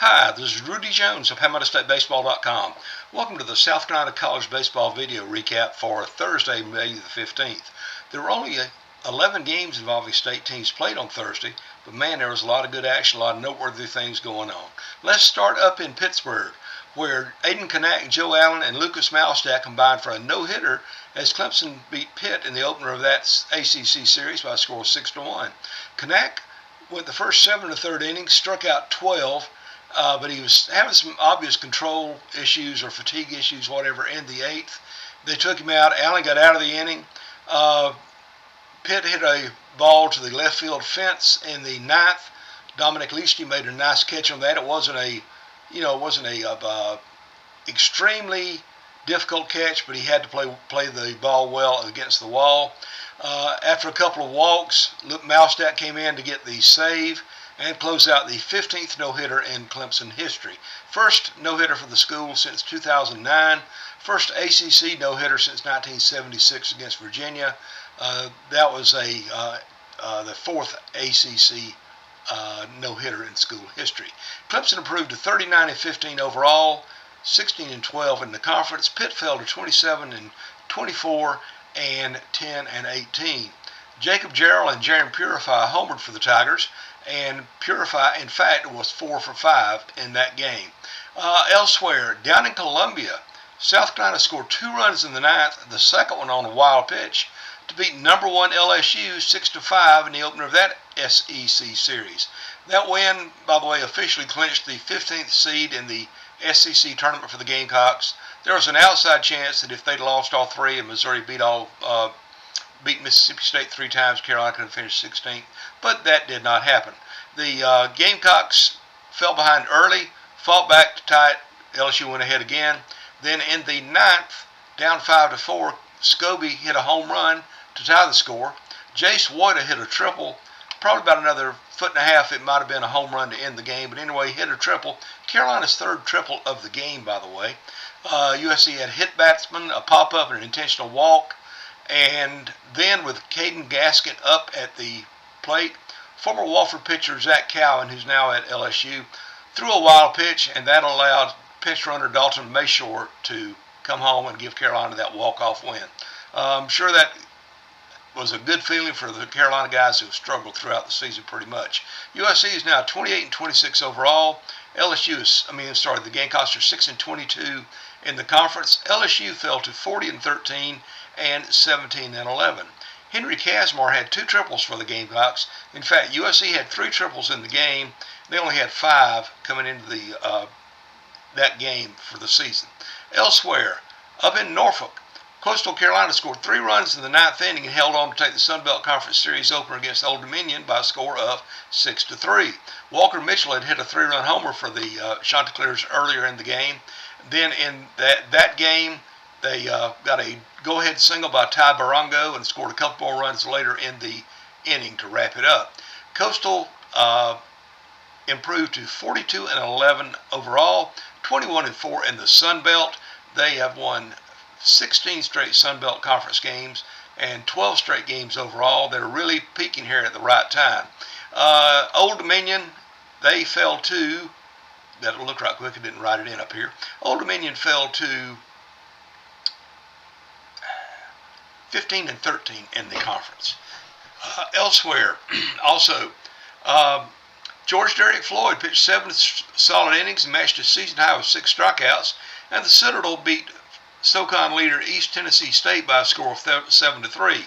Hi, this is Rudy Jones of HamiltonStateBaseball.com. Welcome to the South Carolina College Baseball video recap for Thursday, May the 15th. There were only 11 games involving state teams played on Thursday, but man, there was a lot of good action, a lot of noteworthy things going on. Let's start up in Pittsburgh, where Aiden Kanak, Joe Allen, and Lucas Malstack combined for a no-hitter as Clemson beat Pitt in the opener of that ACC series by a score of 6-1. Kanak went the first 7 of the third innings, struck out 12, but he was having some obvious control issues or fatigue issues, whatever, in the 8th. They took him out. Allen got out of the inning. Pitt hit a ball to the left field fence in the 9th. Dominic Leasky made a nice catch on that. It wasn't a extremely difficult catch, but he had to play the ball well against the wall. After a couple of walks, Luke Malstack came in to get the save and close out the 15th no-hitter in Clemson history. First no-hitter for the school since 2009. First ACC no-hitter since 1976 against Virginia. That was the 4th ACC no-hitter in school history. Clemson improved to 39-15 overall, 16-12 in the conference. Pitt fell to 27-24 and 10-18. Jacob Jarrell and Jaron Purify homered for the Tigers, and Purify, in fact, was 4 for 5 in that game. Elsewhere, down in Columbia, South Carolina scored 2 runs in the 9th, the second one on a wild pitch, to beat number 1 LSU 6-5 in the opener of that SEC series. That win, by the way, officially clinched the 15th seed in the SEC tournament for the Gamecocks. There was an outside chance that if they'd lost all 3 and Missouri beat Mississippi State 3 times, Carolina could have finished 16th, but that did not happen. The Gamecocks fell behind early, fought back to tie it. LSU went ahead again. Then in the 9th, down 5-4, Scobie hit a home run to tie the score. Jace Woida hit a triple, probably about another 1.5 foot. It might have been a home run to end the game, but anyway, he hit a triple. Carolina's 3rd triple of the game, by the way. USC had hit batsman, a pop-up, and an intentional walk. And then with Caden Gaskin up at the plate, former Wofford pitcher Zach Cowan, who's now at LSU, threw a wild pitch, and that allowed pinch runner Dalton Mayshore to come home and give Carolina that walk-off win. I'm sure that was a good feeling for the Carolina guys who struggled throughout the season pretty much. USC is now 28-26 overall. The Gamecocks are 6-22 in the conference. LSU fell to 40-13 and 17-11. Henry Casmar had 2 triples for the Gamecocks. In fact, USC had 3 triples in the game. They only had 5 coming into that game for the season. Elsewhere, up in Norfolk, Coastal Carolina scored 3 runs in the 9th inning and held on to take the Sun Belt Conference Series opener against Old Dominion by a score of 6-3. Walker Mitchell had hit a 3-run homer for the Chanticleers earlier in the game. Then in that game, they got a go-ahead single by Ty Barongo and scored a couple more runs later in the inning to wrap it up. Coastal improved to 42-11 overall, 21-4 in the Sun Belt. They have won 16 straight Sun Belt Conference games and 12 straight games overall. They're really peaking here at the right time. Old Dominion, they fell to, that'll look right quick, I didn't write it in up here. Old Dominion fell to 15-13 in the conference. Elsewhere, also, George Derek Floyd pitched 7 solid innings and matched a season high with 6 strikeouts, and the Citadel beat SoCon leader East Tennessee State by a score of 7-3.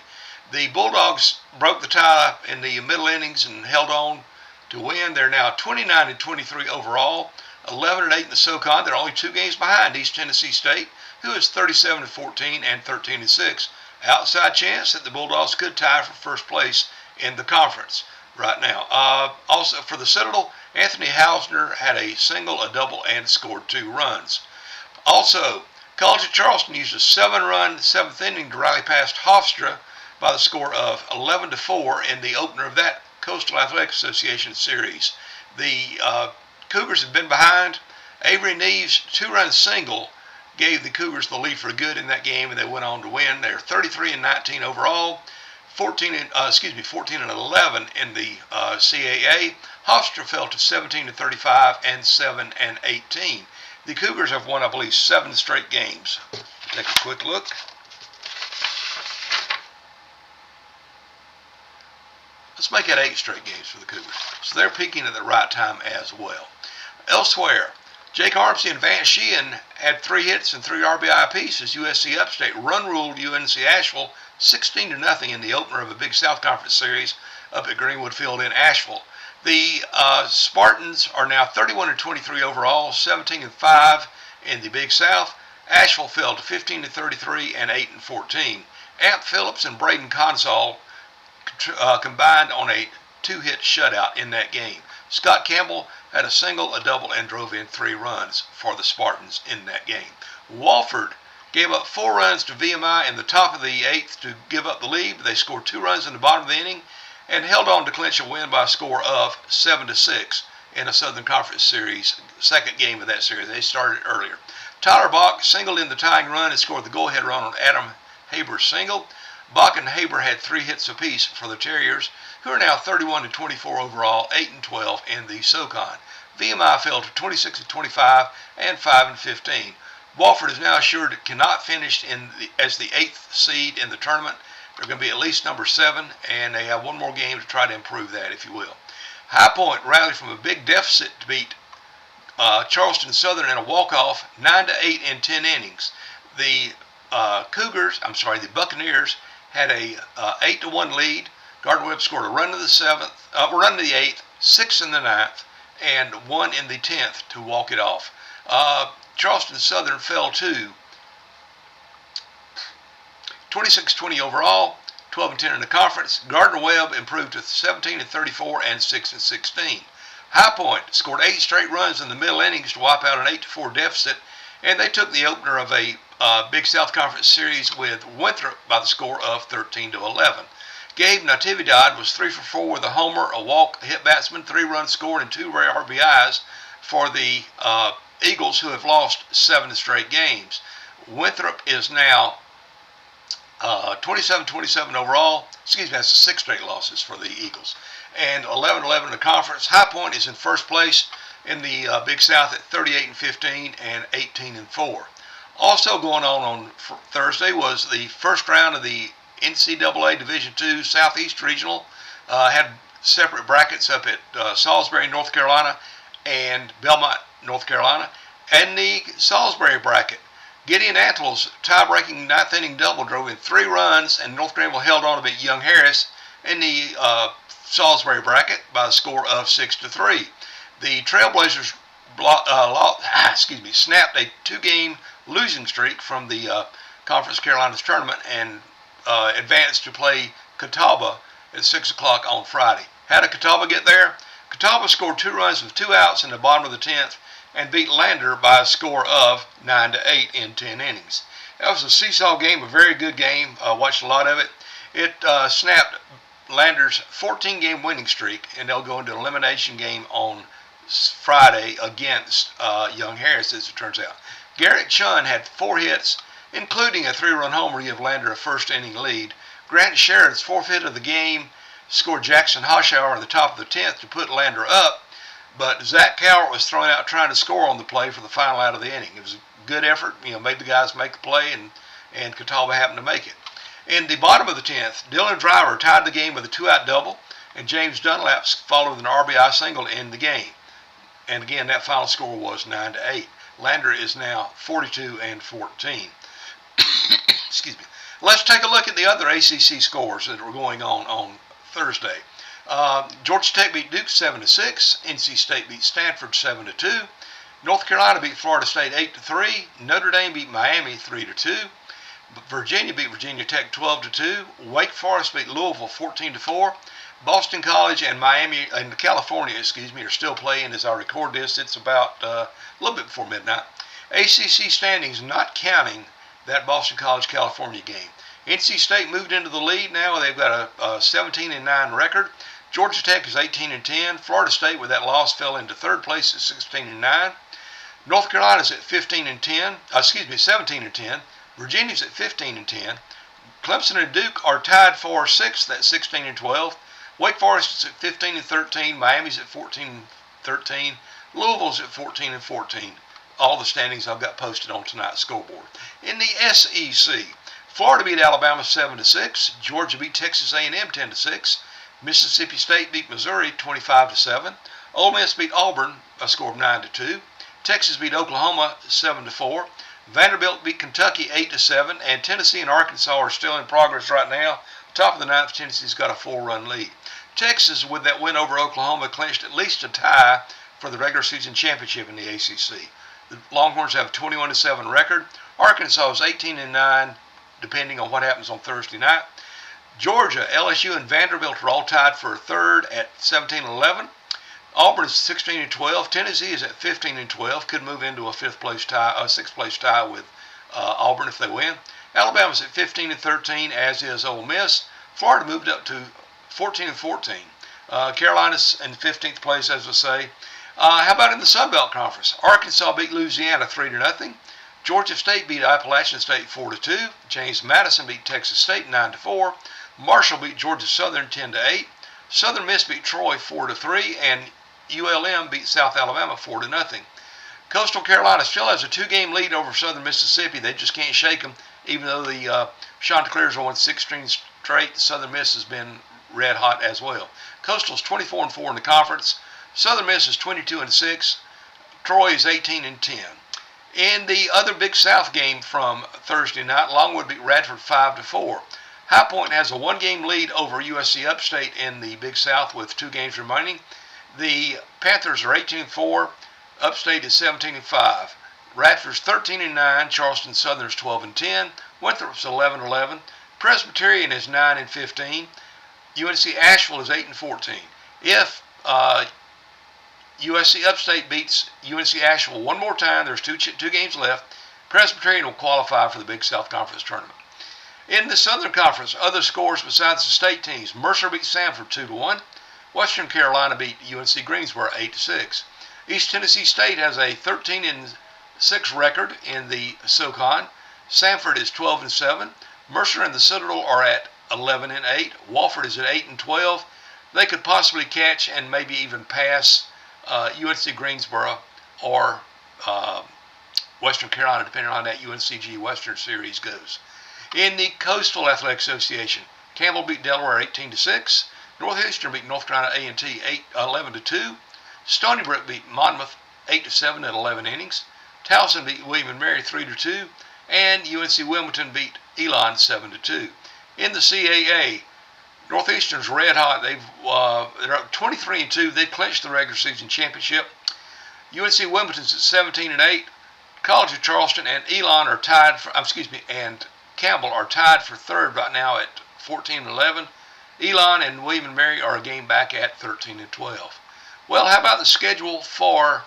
The Bulldogs broke the tie in the middle innings and held on to win. They're now 29-23 overall, 11-8 in the SoCon. They're only 2 games behind East Tennessee State, who is 37-14 and 13-6. Outside chance that the Bulldogs could tie for first place in the conference right now. Also for the Citadel, Anthony Hausner had a single, a double, and scored 2 runs. Also, College of Charleston used a 7-run 7th inning to rally past Hofstra by the score of 11-4 in the opener of that Coastal Athletic Association series. The Cougars have been behind. Avery Neves' 2-run single gave the Cougars the lead for good in that game, and they went on to win. They're 33-19 overall, 14-11 in the CAA. Hofstra fell to 17-35 and 7-18. The Cougars have won, I believe, 7 straight games. Take a quick look. Let's make it 8 straight games for the Cougars. So they're peaking at the right time as well. Elsewhere, Jake Armsey and Vance Sheehan had 3 hits and 3 RBI apiece as USC Upstate run-ruled UNC Asheville 16-0 in the opener of a Big South Conference series up at Greenwood Field in Asheville. The Spartans are now 31-23 overall, 17-5 in the Big South. Asheville fell to 15-33 and 8-14. Amp Phillips and Braden Consall combined on a 2-hit shutout in that game. Scott Campbell had a single, a double, and drove in 3 runs for the Spartans in that game. Wofford gave up 4 runs to VMI in the top of the 8th to give up the lead. They scored 2 runs in the bottom of the inning and held on to clinch a win by a score of 7-6 in a Southern Conference series, second game of that series. They started earlier. Tyler Bach singled in the tying run and scored the go-ahead run on Adam Haber's single. Bach and Haber had 3 hits apiece for the Terriers, who are now 31-24 overall, 8-12 in the SoCon. VMI fell to 26-25 and 5-15. Wofford is now assured it cannot finish as the 8th seed in the tournament. They're going to be at least number 7, and they have 1 more game to try to improve that, if you will. High Point rallied from a big deficit to beat Charleston Southern in a walk-off 9-8 in 10 innings. The Buccaneers had a 8-1 lead. Gardner Webb scored a run in the 7th, run in the 8th, 6 in the 9th, and 1 in the 10th to walk it off. Charleston Southern fell to 26-20 overall, 12-10 in the conference. Gardner Webb improved to 17-34 and 6-16. High Point scored 8 straight runs in the middle innings to wipe out an 8-4 deficit, and they took the opener of a Big South Conference series with Winthrop by the score of 13-11. Gabe Natividad was 3 for 4 with a homer, a walk, a hit batsman, 3 runs scored, and 2 rare RBIs for the Eagles, who have lost 7 straight games. Winthrop is now 27-27 overall. That's 6 straight losses for the Eagles. And 11-11 in the conference. High Point is in first place in the Big South at 38-15 and 18-4. Also going on Thursday was the first round of the NCAA Division II Southeast Regional. Had separate brackets up at Salisbury, North Carolina, and Belmont, North Carolina. And the Salisbury bracket, Gideon Antle's tie-breaking 9th inning double drove in 3 runs, and North Greenville held on to beat Young Harris in the Salisbury bracket by a score of 6-3. The Trailblazers snapped a 2-game losing streak from the Conference Carolinas tournament and advanced to play Catawba at 6 o'clock on Friday. How did Catawba get there? Catawba scored 2 runs with 2 outs in the bottom of the 10th and beat Lander by a score of 9-8 in 10 innings. That was a seesaw game, a very good game. Watched a lot of it. It snapped Lander's 14-game winning streak, and they'll go into an elimination game on Friday against Young Harris, as it turns out. Garrett Chun had 4 hits, including a 3-run homer to give Lander a first-inning lead. Grant Sherrod's 4th hit of the game scored Jackson Hoshauer in the top of the 10th to put Lander up, but Zach Cowart was thrown out trying to score on the play for the final out of the inning. It was a good effort, made the guys make the play, and Catawba happened to make it. In the bottom of the 10th, Dylan Driver tied the game with a 2-out double, and James Dunlap followed with an RBI single to end the game. And again, that final score was 9-8. Lander is now 42-14. Excuse me. Let's take a look at the other ACC scores that were going on Thursday. Georgia Tech beat Duke 7-6. NC State beat Stanford 7-2. North Carolina beat Florida State 8-3. Notre Dame beat Miami 3-2. Virginia beat Virginia Tech 12-2. Wake Forest beat Louisville 14-4. Boston College and California, are still playing as I record this. It's about a little bit before midnight. ACC standings not counting that Boston College California game. NC State moved into the lead now. They've got a 17-9 record. Georgia Tech is 18-10. Florida State, with that loss, fell into 3rd place at 16-9. North Carolina's at 17-10. Virginia's at 15-10. Clemson and Duke are tied for 6th at 16-12. Wake Forest is at 15-13. Miami's at 14-13. Louisville's at 14-14. All the standings I've got posted on tonight's scoreboard. In the SEC, Florida beat Alabama 7-6. Georgia beat Texas A&M 10-6. Mississippi State beat Missouri 25-7. Ole Miss beat Auburn a score of 9-2. Texas beat Oklahoma 7-4. Vanderbilt beat Kentucky 8-7. And Tennessee and Arkansas are still in progress right now. Top of the ninth, Tennessee's got a 4-run lead. Texas, with that win over Oklahoma, clinched at least a tie for the regular season championship in the ACC. The Longhorns have a 21-7 record. Arkansas is 18-9, depending on what happens on Thursday night. Georgia, LSU, and Vanderbilt are all tied for third at 17-11. Auburn is 16-12. Tennessee is at 15-12. Could move into a sixth place tie with Auburn if they win. Alabama's at 15-13, as is Ole Miss. Florida moved up to 14-14. Carolina's in 15th place, as I say. How about in the Sun Belt Conference? Arkansas beat Louisiana 3-0. Georgia State beat Appalachian State 4-2. James Madison beat Texas State 9-4. Marshall beat Georgia Southern 10-8. Southern Miss beat Troy 4-3, and ULM beat South Alabama 4-0. Coastal Carolina still has a 2-game lead over Southern Mississippi. They just can't shake them, even though the Chanticleers are won 16 straight. Southern Miss has been red hot as well. Coastal's 24-4 in the conference. Southern Miss is 22-6. Troy is 18-10. In the other Big South game from Thursday night, Longwood beat Radford 5-4. High Point has a 1-game lead over USC Upstate in the Big South with 2 games remaining. The Panthers are 18-4. Upstate is 17-5. Radford's 13-9. Charleston Southern's 12-10. Winthrop's 11-11. Presbyterian is 9-15. UNC Asheville is 8-14. If USC Upstate beats UNC Asheville one more time, there's two games left, Presbyterian will qualify for the Big South Conference Tournament. In the Southern Conference, other scores besides the state teams: Mercer beat Samford 2-1. Western Carolina beat UNC Greensboro 8-6. East Tennessee State has a 13-6 record in the SoCon. Samford is 12-7. Mercer and the Citadel are at 11-8. Wofford is at 8-12. They could possibly catch and maybe even pass UNC Greensboro or Western Carolina, depending on that UNCG Western Series goes. In the Coastal Athletic Association, Campbell beat Delaware 18-6. Northeastern beat North Carolina A&T 11-2. Stony Brook beat Monmouth 8-7 in 11 innings. Towson beat William & Mary 3-2. And UNC Wilmington beat Elon 7-2. In the CAA, Northeastern's red hot. They're up 23-2. They've clinched the regular season championship. UNC Wilmington's at 17-8. College of Charleston and Elon are tied for, and Campbell are tied for third right now at 14-11. Elon and William & Mary are a game back at 13-12. Well, how about the schedule for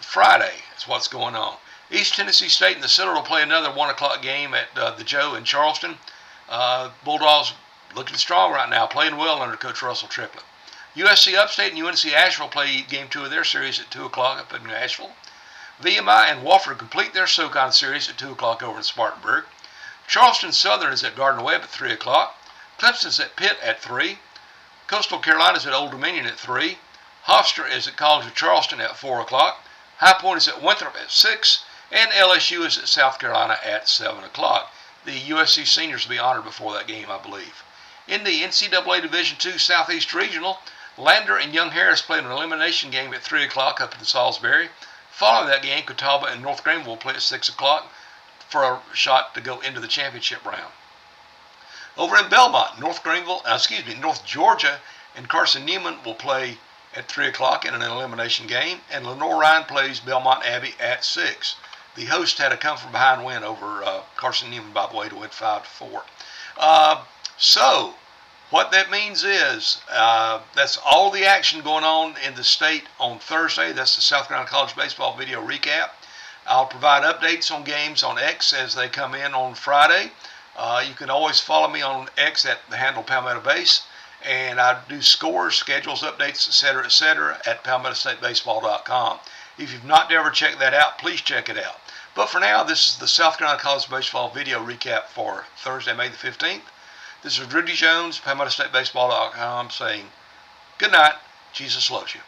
Friday? That's what's going on. East Tennessee State and the Citadel will play another 1 o'clock game at the Joe in Charleston. Bulldogs looking strong right now, playing well under Coach Russell Triplett. USC Upstate and UNC Asheville play game 2 of their series at 2 o'clock up in Asheville. VMI and Wofford complete their SoCon series at 2 o'clock over in Spartanburg. Charleston Southern is at Gardner Webb at 3 o'clock. Clemson's at Pitt at 3. Coastal Carolina's at Old Dominion at 3. Hofstra is at College of Charleston at 4 o'clock. High Point is at Winthrop at 6. And LSU is at South Carolina at 7 o'clock. The USC seniors will be honored before that game, I believe. In the NCAA Division II Southeast Regional, Lander and Young Harris played an elimination game at 3 o'clock up in Salisbury. Following that game, Catawba and North Greenville will play at 6 o'clock for a shot to go into the championship round. Over in Belmont, North Georgia and Carson Newman will play at 3 o'clock in an elimination game, and Lenore Ryan plays Belmont Abbey at 6. The host had a come-from-behind win over Carson Newman, by the way, to win 5-4. So, what that means is that's all the action going on in the state on Thursday. That's the South Carolina College Baseball video recap. I'll provide updates on games on X as they come in on Friday. You can always follow me on X at the handle Palmetto Base, and I do scores, schedules, updates, etc., at PalmettoStateBaseball.com. If you've not ever checked that out, please check it out. But for now, this is the South Carolina College Baseball video recap for Thursday, May the 15th. This is Rudy Jones, PalmettoStateBaseball.com, saying good night. Jesus loves you.